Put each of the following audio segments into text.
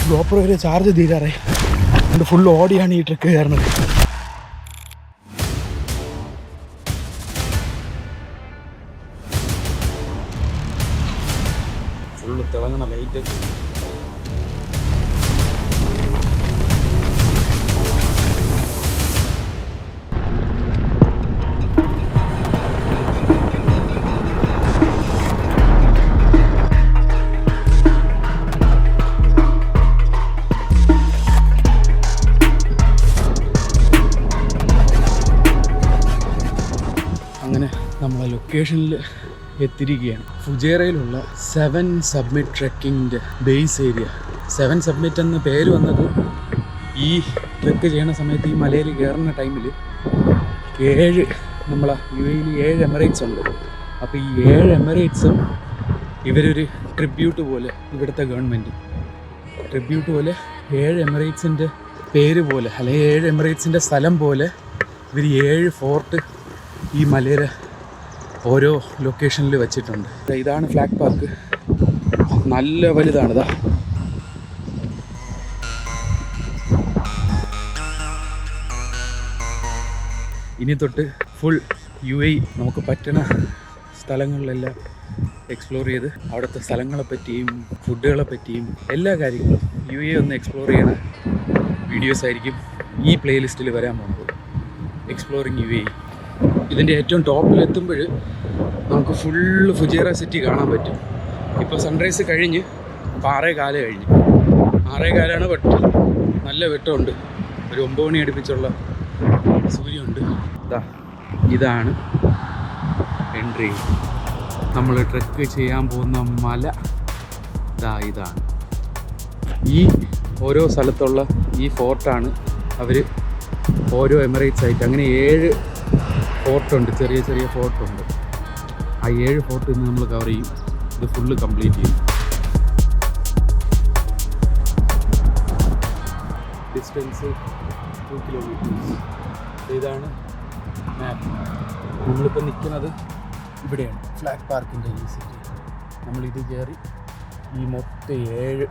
GoPro വരെ charge തീരാറേ. അതുകൊണ്ട് full ഓടിയാണ് ഈ ട്രക്ക് കയറുന്നത്. ഫുള്ള് തിളങ്ങണ ലൈറ്റ്. അങ്ങനെ നമ്മളെ ലൊക്കേഷനിൽ എത്തിയിരിക്കുകയാണ്. ഫുജേറയിലുള്ള 7 സബ്മിറ്റ് ട്രെക്കിങ്ങിൻ്റെ ബേസ് ഏരിയ. 7 സബ്മിറ്റ് എന്ന പേര് വന്നത് ഈ ട്രെക്ക് ചെയ്യണ സമയത്ത് ഈ മലയിൽ കയറുന്ന ടൈമിൽ 7 നമ്മളെ UAE 7 എമിറേറ്റ്സ് ഉണ്ട്. അപ്പോൾ ഈ 7 എമിറേറ്റ്സും ഇവരൊരു ട്രിബ്യൂട്ട് പോലെ, ഇവിടുത്തെ ഗവൺമെൻറ് ട്രിബ്യൂട്ട് പോലെ 7 എമിറേറ്റ്സിൻ്റെ പേര് പോലെ, അല്ലെങ്കിൽ 7 എമിറേറ്റ്സിൻ്റെ സ്ഥലം പോലെ ഇവർ 7 ഫോർട്ട് ഈ മലയുടെ ഓരോ ലൊക്കേഷനിൽ വെച്ചിട്ടുണ്ട്. ഇതാണ് ഫ്ലാഗ് പാർക്ക്. നല്ല വലുതാണിതാ. ഇനി തൊട്ട് ഫുൾ UAE നമുക്ക് പറ്റുന്ന സ്ഥലങ്ങളിലെല്ലാം എക്സ്പ്ലോർ ചെയ്ത് അവിടുത്തെ സ്ഥലങ്ങളെ പറ്റിയും ഫുഡുകളെ പറ്റിയും എല്ലാ കാര്യങ്ങളും UAE ഒന്ന് എക്സ്പ്ലോർ ചെയ്യണ വീഡിയോസ് ആയിരിക്കും ഈ പ്ലേലിസ്റ്റിൽ വരാൻ പോകുന്നത്. Exploring UAE. ഇതിൻ്റെ ഏറ്റവും ടോപ്പിലെത്തുമ്പോൾ നമുക്ക് ഫുള്ള് ഫുജേറ സിറ്റി കാണാൻ പറ്റും. ഇപ്പോൾ സൺറൈസ് കഴിഞ്ഞ് 6:15 കഴിഞ്ഞ് 6:15 വെട്ടം. നല്ല വെട്ടമുണ്ട്. ഒരു 9 മണി അടുപ്പിച്ചുള്ള സൂര്യനുണ്ട്. ഇതാണ് എൻട്രി. നമ്മൾ ട്രെക്ക് ചെയ്യാൻ പോകുന്ന മല ഇതാണ്. ഈ ഓരോ സ്ഥലത്തുള്ള ഈ ഫോർട്ടാണ് അവർ ഓരോ എമിറേറ്റ്സ് ആയിട്ട്, അങ്ങനെ 7 ഫോർട്ടുണ്ട്, ചെറിയ ചെറിയ ഫോർട്ടുണ്ട്. ആ 7 ഫോർട്ട് ഇന്ന് നമ്മൾ കവർ ചെയ്യും. ഇത് ഫുള്ള് കംപ്ലീറ്റ് ചെയ്യും. Distance 2 kilometres. ഇതാണ് മാപ്പ്. നമ്മളിപ്പോൾ നിൽക്കുന്നത് ഇവിടെയാണ്, ഫ്ലാഗ് പാർക്കിൻ്റെ ഈ സിറ്റി. നമ്മളിത് കയറി ഈ മൊത്തം 7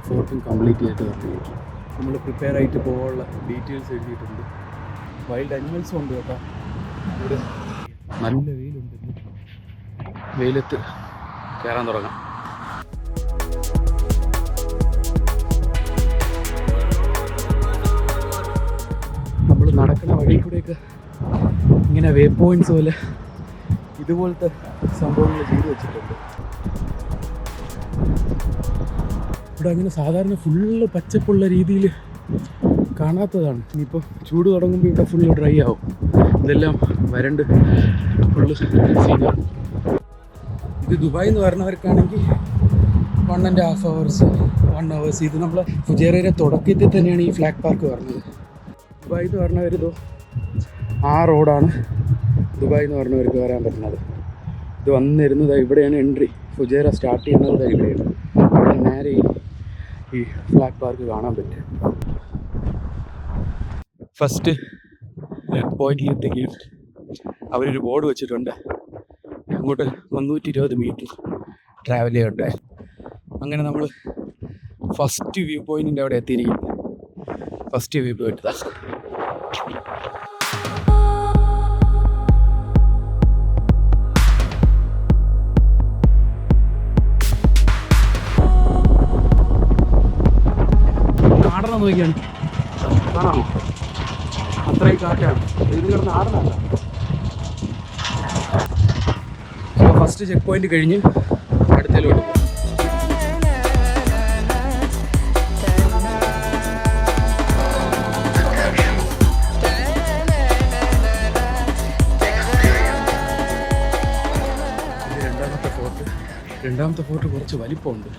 ഫോർട്ടും കംപ്ലീറ്റ് ചെയ്തിട്ട് പറഞ്ഞു. നമ്മൾ പ്രിപ്പയർ ആയിട്ട് പോകാനുള്ള ഡീറ്റെയിൽസ് എഴുതിയിട്ടുണ്ട്. വൈൽഡ് അനിമൽസും ഉണ്ട് കേട്ടോ. ഇവിടെ നല്ല വെയിലുണ്ട്. വെയിലത്ത് കയറാൻ തുടങ്ങാം. നമ്മൾ നടക്കുന്ന വഴി കൂടെയൊക്കെ ഇങ്ങനെ വേ പോയിൻറ്റ്സ് പോലെ ഇതുപോലത്തെ സംഭവങ്ങൾ ചെയ്തു വെച്ചിട്ടുണ്ട്. ഇവിടെ അങ്ങനെ സാധാരണ ഫുള്ള് പച്ചപ്പുള്ള രീതിയിൽ കാണാത്തതാണ്. ഇനിയിപ്പോൾ ചൂട് തുടങ്ങുമ്പോൾ ഇവിടെ ഫുള്ള് ഡ്രൈ ആവും. ഇതെല്ലാം വരണ്ട് ഫുള്ള് സീനാണ്. ഇത് ദുബായ് എന്ന് പറഞ്ഞവർക്കാണെങ്കിൽ 1.5 hours 1 hours. ഇത് നമ്മൾ ഫുജേറയുടെ തുടക്കത്തിൽ തന്നെയാണ് ഈ ഫ്ലാഗ് പാർക്ക് പറഞ്ഞത്. ദുബായ് എന്ന് പറഞ്ഞവരിതോ ആ റോഡാണ് ദുബായ് എന്ന് പറഞ്ഞവർക്ക് വരാൻ പറ്റുന്നത്. ഇത് വന്നിരുന്നത് ഇവിടെയാണ് എൻട്രി. ഫുജേറ സ്റ്റാർട്ട് ചെയ്യുന്നത് ഇവിടെയാണ്. അവിടെ നേരെ ഈ ഫ്ലാഗ് പാർക്ക് കാണാൻ പറ്റും. ഫസ്റ്റ് പോയിന്റിലെത്തേക്ക് അവരൊരു ബോർഡ് വെച്ചിട്ടുണ്ട്. അങ്ങോട്ട് 320 മീറ്റർ ട്രാവൽ ചെയ്യട്ടെ. അങ്ങനെ നമ്മൾ ഫസ്റ്റ് വ്യൂ പോയിന്റിൻ്റെ അവിടെ എത്തിയിരിക്കും. ഫസ്റ്റ് വ്യൂ പോയിന്റ് ആടണം നോക്കിയാണ്. കാണാമോ? അത്രയും കാറ്റാണ്. ഇത് കിടന്ന് ആടണല്ല. ഫസ്റ്റ് ചെക്ക് പോയിന്റ് കഴിഞ്ഞ് അടുത്തതിലോട്ട് പോകും. രണ്ടാമത്തെ ഫോർട്ട് കുറച്ച് വലിപ്പമുണ്ട്.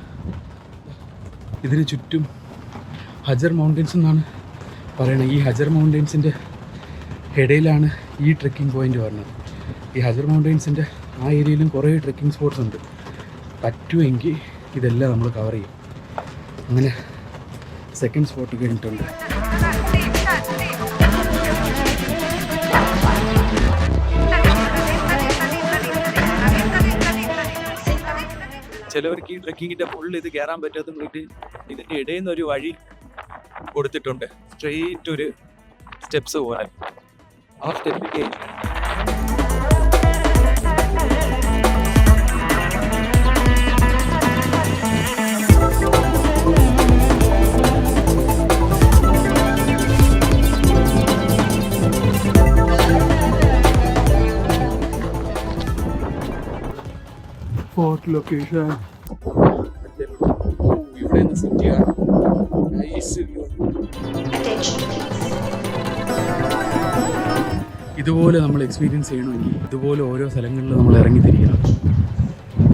ഇതിന് ചുറ്റും ഹജർ മൗണ്ടൻസ് എന്നാണ് പറയണത്. ഈ ഹജർ മൗണ്ടൻസിൻ്റെ ഇടയിലാണ് ഈ ട്രെക്കിംഗ് പോയിൻ്റ് വരുന്നത്. ഈ ഹജർ മൗണ്ടൻസിൻ്റെ ആ ഏരിയയിലും കുറേ ട്രെക്കിംഗ് സ്പോട്ട്സ് ഉണ്ട്. പറ്റുമെങ്കിൽ ഇതെല്ലാം നമ്മൾ കവർ ചെയ്യും. അങ്ങനെ സെക്കൻഡ് സ്പോട്ട് കഴിഞ്ഞിട്ടുണ്ട്. ചിലവർക്ക് ഈ ട്രെക്കിങ്ങിൻ്റെ ഫുള്ള് ഇത് കയറാൻ പറ്റാത്ത വേണ്ടി ഇതിൻ്റെ ഇടയിൽ നിന്നൊരു വഴി കൊടുത്തിട്ടുണ്ട്, സ്ട്രെയിറ്റ് ഒരു സ്റ്റെപ്സ് പോകാൻ. ആ സ്റ്റെപ്പിലേക്ക് ഫോർട്ട് ലൊക്കേഷൻ ഇവിടെ നിന്ന് സിറ്റിയാണ്. ഇതുപോലെ നമ്മൾ എക്സ്പീരിയൻസ് ചെയ്യണമെങ്കിൽ ഇതുപോലെ ഓരോ സ്ഥലങ്ങളിൽ നമ്മൾ ഇറങ്ങി തിരിക്കണം.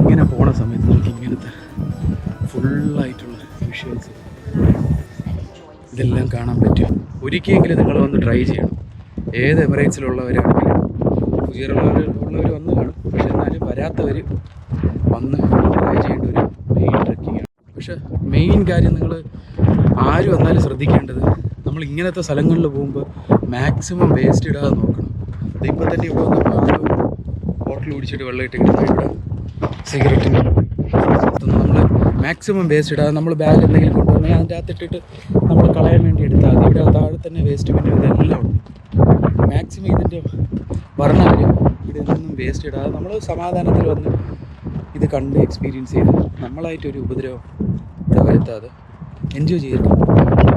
ഇങ്ങനെ പോണ സമയത്ത് നമുക്ക് ഇങ്ങനത്തെ ഫുള്ളായിട്ടുള്ള വിഷ്വൽസ് ഇതെല്ലാം കാണാൻ പറ്റും. ഒരിക്കലെങ്കിലും നിങ്ങൾ വന്ന് ട്രൈ ചെയ്യണം. ഏത് എമിറേറ്റ്സിലുള്ളവരാണെങ്കിലും ഫുജിയറുള്ളവർ വന്ന് കാണും, പക്ഷെ എന്നാലും വരാത്തവർ വന്ന് ട്രൈ ചെയ്യേണ്ട ഒരു മെയിൻ ട്രെക്കിങ്ങാണ്. പക്ഷെ മെയിൻ കാര്യം നിങ്ങൾ ആര് വന്നാലും ശ്രദ്ധിക്കേണ്ടത്, നമ്മൾ ഇങ്ങനത്തെ സ്ഥലങ്ങളിൽ പോകുമ്പോൾ മാക്സിമം വേസ്റ്റ് ഇടാതെ നോക്കണം. ഇതിപ്പോൾ തന്നെ ഇവിടെ വന്നപ്പോൾ ആരോ ബോട്ടിൽ കുടിച്ചിട്ട് വെള്ളം ഇട്ടിട്ട് ഇവിടെ സിഗരറ്റിന് നമ്മൾ മാക്സിമം വേസ്റ്റ് ഇടാതെ നമ്മൾ ബാഗ് എന്തെങ്കിലും കൊണ്ടുവന്നാൽ അതിൻ്റെ അകത്തിട്ടിട്ട് നമ്മൾ കളയാൻ വേണ്ടി എടുത്താൽ മതി. ഇവിടെ താഴെ തന്നെ വേസ്റ്റ് പിന്നെ ഇതെല്ലാം ഉണ്ട്. മാക്സിമം ഇതിൻ്റെ വർണ്ണവർ ഇതൊന്നും വേസ്റ്റ് ഇടാതെ നമ്മൾ സമാധാനത്തിൽ വന്ന് ഇത് കണ്ട് എക്സ്പീരിയൻസ് ചെയ്ത് നമ്മളായിട്ടൊരു ഉപദ്രവം വരുത്താതെ എൻജോയ് ചെയ്തിട്ട്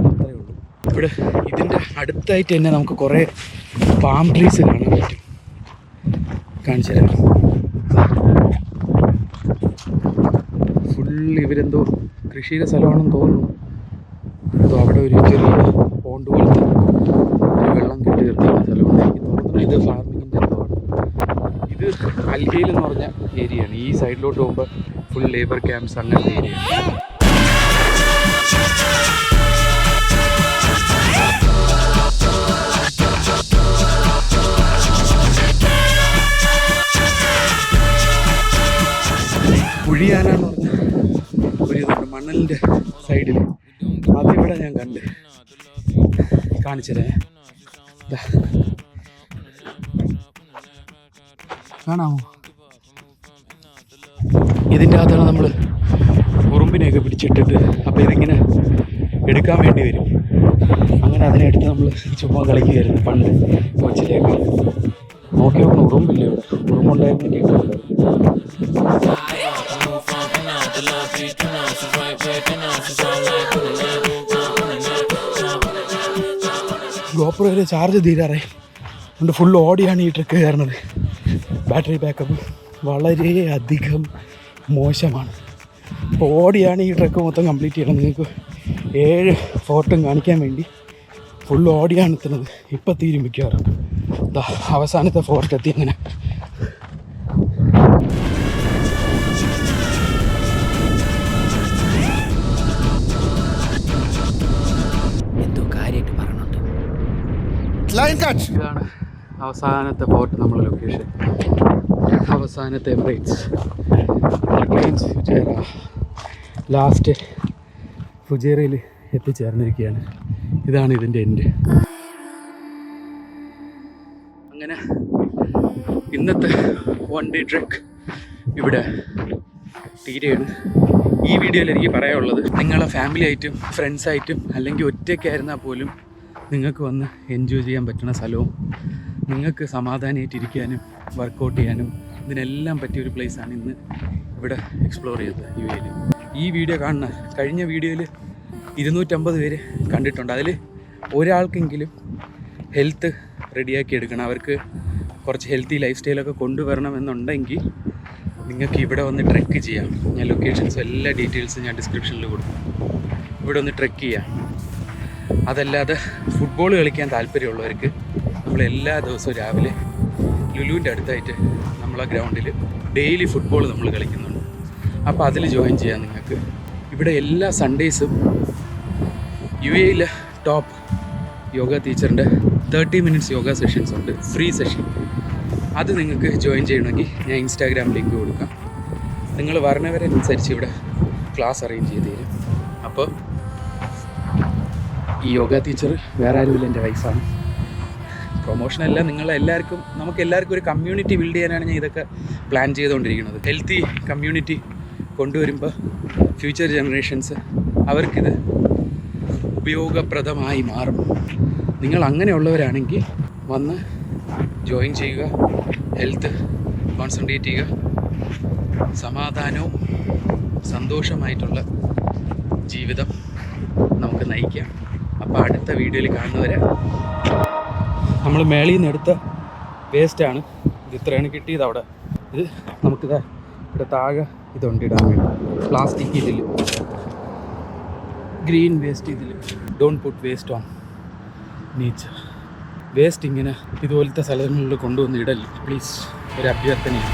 അത്രയേ ഉള്ളൂ. ഇവിടെ ഇതിൻ്റെ അടുത്തായിട്ട് തന്നെ നമുക്ക് കുറേ പാം ട്രീസ് കാണാൻ പറ്റും. കാണിച്ചു തരാം. ഫുൾ ഇവരെന്തോ കൃഷിയുടെ സ്ഥലമാണെന്ന് തോന്നുന്നു. അതോ അവിടെ ഒരു ചെറിയ പോണ്ട് പോലത്തെ ഒരു വെള്ളം കെട്ടി നിർത്തുന്ന സ്ഥലമാണ്. എനിക്ക് തോന്നുന്നു ഇത് ഫാർമിങ്ങിൻ്റെ എന്തോ ആണ്. ഇത് അൽഗയിൽ എന്ന് പറഞ്ഞ ഏരിയയാണ്. ഈ സൈഡിലോട്ട് പോകുമ്പോൾ ഫുൾ ലേബർ ക്യാമ്പ്സ് അങ്ങനത്തെ ഏരിയയാണ്. കുഴിയാനാന്ന് പറഞ്ഞ ഒരു ഇതുണ്ട് മണലിൻ്റെ സൈഡിൽ. അതിവിടെ ഞാൻ കണ്ട് കാണിച്ചതേ. കാണാമോ? ഇതിൻ്റെ അകത്താണ് നമ്മൾ ഉറുമ്പിനെയൊക്കെ പിടിച്ചിട്ടിട്ട് അപ്പോൾ ഇതിങ്ങനെ എടുക്കാൻ വേണ്ടി വരും. അങ്ങനെ അതിനെടുത്ത് നമ്മൾ ചുമ്മാ കളിക്കുകയായിരുന്നു പണ്ട് കൊച്ചിലേക്ക്. നോക്കി നോക്കണം, ഉറുമ്പില്ല ഇവിടെ. ഉറുമ്പുണ്ടായാൽ വേണ്ടിയിട്ടുണ്ട്. ഗോപ്രോയിൽ ചാർജ് തീരാറായി അതുകൊണ്ട് ഫുൾ ഓടിയാണ് ഈ ട്രിക്ക് കയറുന്നത്. ബാറ്ററി ബാക്കപ്പ് വളരെയധികം മോശമാണ്. അപ്പോൾ ഓടിയാണ് ഈ ട്രക്ക് മൊത്തം കംപ്ലീറ്റ് ചെയ്യണം. നിങ്ങൾക്ക് 7 ഫോർട്ടും കാണിക്കാൻ വേണ്ടി ഫുൾ ഓടിയാണ് എത്തുന്നത്. ഇപ്പം തീരും മിക്കവാറും. അവസാനത്തെ ഫോർട്ട് എത്തി. അങ്ങനെ എന്തോ കാര്യമായിട്ട് പറഞ്ഞുണ്ട്. ഇതാണ് അവസാനത്തെ ഫോർട്ട്, നമ്മളെ ലൊക്കേഷൻ. അവസാനത്തെ എമിറേറ്റ്സ് ഫുജേറ. ലാസ്റ്റ് ഫുജേറയിൽ എത്തിച്ചേർന്നിരിക്കുകയാണ്. ഇതാണ് ഇതിൻ്റെ എൻഡ്. അങ്ങനെ ഇന്നത്തെ 1 ഡേ ട്രെക്ക് ഇവിടെ തീരെയാണ്. ഈ വീഡിയോയിൽ എനിക്ക് പറയാനുള്ളത്, നിങ്ങളെ ഫാമിലി ആയിട്ടും ഫ്രണ്ട്സായിട്ടും അല്ലെങ്കിൽ ഒറ്റയ്ക്കായിരുന്നാൽ പോലും നിങ്ങൾക്ക് വന്ന് എൻജോയ് ചെയ്യാൻ പറ്റുന്ന സ്ഥലവും നിങ്ങൾക്ക് സമാധാനമായിട്ടിരിക്കാനും വർക്കൗട്ട് ചെയ്യാനും ഇതിനെല്ലാം പറ്റിയൊരു പ്ലേസാണ് ഇന്ന് ഇവിടെ എക്സ്പ്ലോർ ചെയ്തത് UAE-ൽ. ഈ വീഡിയോ കാണുന്ന കഴിഞ്ഞ വീഡിയോയിൽ 250 പേര് കണ്ടിട്ടുണ്ട്. അതിൽ ഒരാൾക്കെങ്കിലും ഹെൽത്ത് റെഡിയാക്കി എടുക്കണം, അവർക്ക് കുറച്ച് ഹെൽത്തി ലൈഫ് സ്റ്റൈലൊക്കെ കൊണ്ടുവരണമെന്നുണ്ടെങ്കിൽ നിങ്ങൾക്ക് ഇവിടെ വന്ന് ട്രെക്ക് ചെയ്യാം. ഞാൻ ലൊക്കേഷൻസും എല്ലാ ഡീറ്റെയിൽസും ഞാൻ ഡിസ്ക്രിപ്ഷനിൽ കൊടുക്കും. ഇവിടെ ഒന്ന് ട്രെക്ക് ചെയ്യാം. അതല്ലാതെ ഫുട്ബോൾ കളിക്കാൻ താല്പര്യമുള്ളവർക്ക് നമ്മൾ എല്ലാ ദിവസവും രാവിലെ ലുലുവിൻ്റെ അടുത്തായിട്ട് നമ്മളെ ഗ്രൗണ്ടിൽ ഡെയിലി ഫുട്ബോൾ നമ്മൾ കളിക്കുന്നുണ്ട്. അപ്പോൾ അതിൽ ജോയിൻ ചെയ്യാം നിങ്ങൾക്ക്. ഇവിടെ എല്ലാ സൺഡേയ്സും UAE-ലെ ടോപ്പ് യോഗ ടീച്ചറിൻ്റെ 30 മിനിറ്റ്സ് യോഗ സെഷൻസ് ഉണ്ട്, ഫ്രീ സെഷൻ. അത് നിങ്ങൾക്ക് ജോയിൻ ചെയ്യണമെങ്കിൽ ഞാൻ ഇൻസ്റ്റാഗ്രാം ലിങ്ക് കൊടുക്കാം. നിങ്ങൾ വരണവരനുസരിച്ച് ഇവിടെ ക്ലാസ് അറേഞ്ച് ചെയ്ത് തരും. അപ്പോൾ ഈ യോഗ ടീച്ചർ വേറെ ആരുമില്ല, എൻ്റെ വൈഫാണ്. പ്രൊമോഷനല്ല, നമുക്ക് എല്ലാവർക്കും ഒരു കമ്മ്യൂണിറ്റി ബിൽഡ് ചെയ്യാനാണ് ഞാൻ ഇതൊക്കെ പ്ലാൻ ചെയ്തുകൊണ്ടിരിക്കുന്നത്. ഹെൽത്തി കമ്മ്യൂണിറ്റി കൊണ്ടുവരുമ്പോൾ ഫ്യൂച്ചർ ജനറേഷൻസ് അവർക്കിത് ഉപയോഗപ്രദമായി മാറും. നിങ്ങൾ അങ്ങനെയുള്ളവരാണെങ്കിൽ വന്ന് ജോയിൻ ചെയ്യുക, ഹെൽത്ത് കോൺസെൻട്രേറ്റ് ചെയ്യുക, സമാധാനവും സന്തോഷമായിട്ടുള്ള ജീവിതം നമുക്ക് നയിക്കാം. അപ്പോൾ അടുത്ത വീഡിയോയിൽ കാണുന്നവരെ. നമ്മൾ മേളിൽ നിന്ന് എടുത്ത വേസ്റ്റാണ് ഇത്. ഇത്രയാണ് കിട്ടിയത് അവിടെ. ഇത് നമുക്കിതാ ഇവിടെ താഴെ ഇതുണ്ട് ഇടാൻ വേണ്ടി. പ്ലാസ്റ്റിക് ഇതിൽ, ഗ്രീൻ വേസ്റ്റ് ഇതിൽ. Don't put waste on nature. Waste ഇങ്ങനെ ഇതുപോലത്തെ സ്ഥലങ്ങളിൽ കൊണ്ടുവന്ന് ഇടല്ലേ പ്ലീസ്, ഒരു അഭ്യർത്ഥനയാണ്.